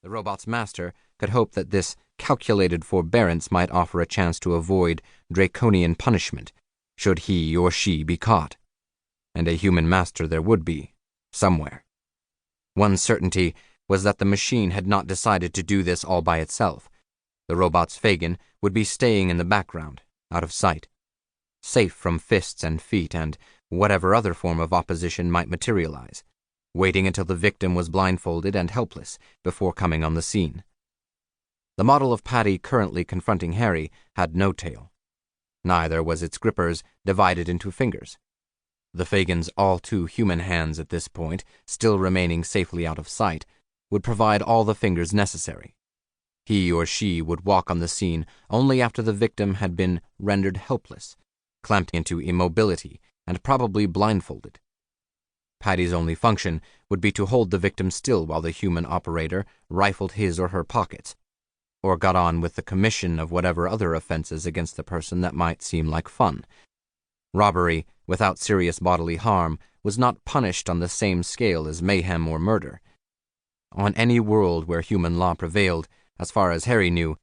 The robot's master could hope that this calculated forbearance might offer a chance to avoid draconian punishment, should he or she be caught. And a human master there would be, somewhere. One certainty was that the machine had not decided to do this all by itself. The robot's Fagin would be staying in the background, out of sight, safe from fists and feet and whatever other form of opposition might materialize, waiting until the victim was blindfolded and helpless before coming on the scene. The model of Paddy currently confronting Harry had no tail. Neither was its grippers divided into fingers. The Fagin's all-too-human hands at this point, still remaining safely out of sight, would provide all the fingers necessary. He or she would walk on the scene only after the victim had been rendered helpless, clamped into immobility, and probably blindfolded. Paddy's only function would be to hold the victim still while the human operator rifled his or her pockets, or got on with the commission of whatever other offenses against the person that might seem like fun. Robbery, without serious bodily harm, was not punished on the same scale as mayhem or murder. On any world where human law prevailed, as far as Harry knew,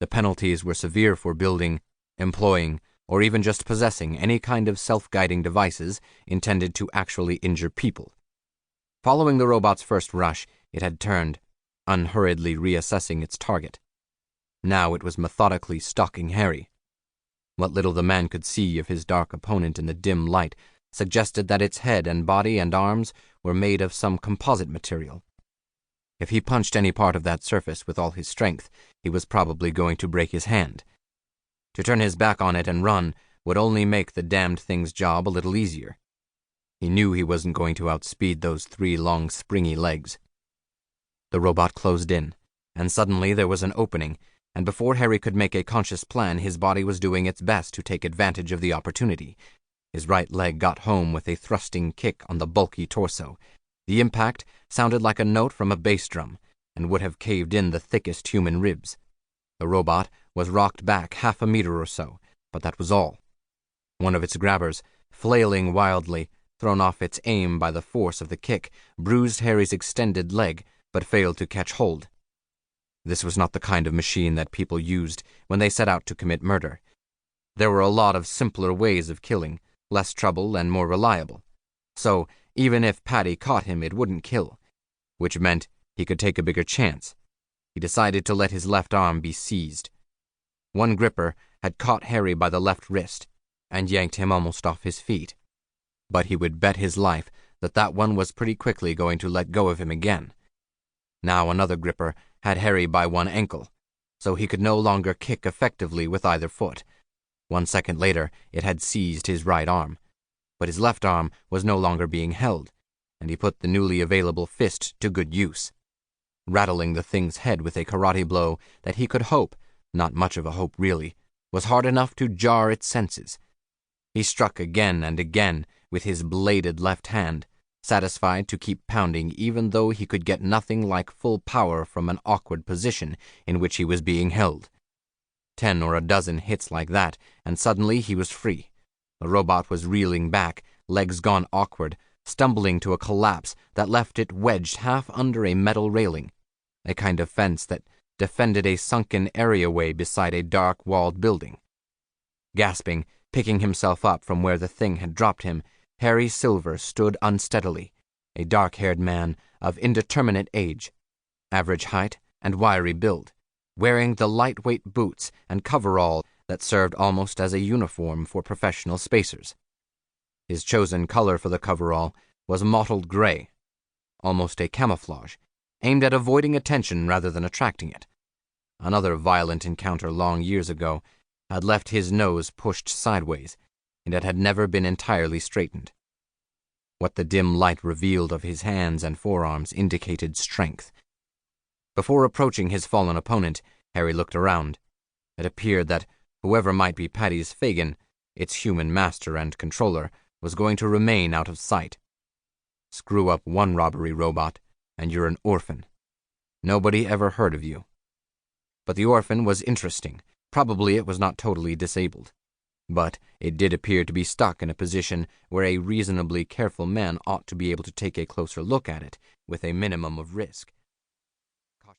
the penalties were severe for building, employing, or even just possessing any kind of self-guiding devices intended to actually injure people. Following the robot's first rush, it had turned, unhurriedly reassessing its target. Now it was methodically stalking Harry. What little the man could see of his dark opponent in the dim light suggested that its head and body and arms were made of some composite material. If he punched any part of that surface with all his strength, he was probably going to break his hand. To turn his back on it and run would only make the damned thing's job a little easier. He knew he wasn't going to outspeed those 3 long, springy legs. The robot closed in, and suddenly there was an opening, and before Harry could make a conscious plan, his body was doing its best to take advantage of the opportunity. His right leg got home with a thrusting kick on the bulky torso. The impact sounded like a note from a bass drum, and would have caved in the thickest human ribs. The robot was rocked back 1/2 meter or so, but that was all. One of its grabbers, flailing wildly, thrown off its aim by the force of the kick, bruised Harry's extended leg, but failed to catch hold. This was not the kind of machine that people used when they set out to commit murder. There were a lot of simpler ways of killing, less trouble and more reliable. So, even if Paddy caught him, it wouldn't kill, which meant he could take a bigger chance. He decided to let his left arm be seized. One gripper had caught Harry by the left wrist and yanked him almost off his feet. But he would bet his life that that one was pretty quickly going to let go of him again. Now another gripper had Harry by one ankle, so he could no longer kick effectively with either foot. 1 second later, it had seized his right arm, but his left arm was no longer being held, and he put the newly available fist to good use, rattling the thing's head with a karate blow that he could hope, not much of a hope really, was hard enough to jar its senses. He struck again and again with his bladed left hand, satisfied to keep pounding even though he could get nothing like full power from an awkward position in which he was being held. 10 or a dozen hits like that, and suddenly he was free. The robot was reeling back, legs gone awkward, stumbling to a collapse that left it wedged half under a metal railing, a kind of fence that defended a sunken areaway beside a dark-walled building. Gasping, picking himself up from where the thing had dropped him, Harry Silver stood unsteadily, a dark-haired man of indeterminate age, average height and wiry build, wearing the lightweight boots and coverall that served almost as a uniform for professional spacers. His chosen color for the coverall was mottled gray, almost a camouflage, aimed at avoiding attention rather than attracting it. Another violent encounter long years ago had left his nose pushed sideways, and it had never been entirely straightened. What the dim light revealed of his hands and forearms indicated strength. Before approaching his fallen opponent, Harry looked around. It appeared that whoever might be Paddy's Fagin, its human master and controller, was going to remain out of sight. Screw up one robbery robot, and you're an orphan. Nobody ever heard of you. But the orphan was interesting. Probably it was not totally disabled. But it did appear to be stuck in a position where a reasonably careful man ought to be able to take a closer look at it with a minimum of risk.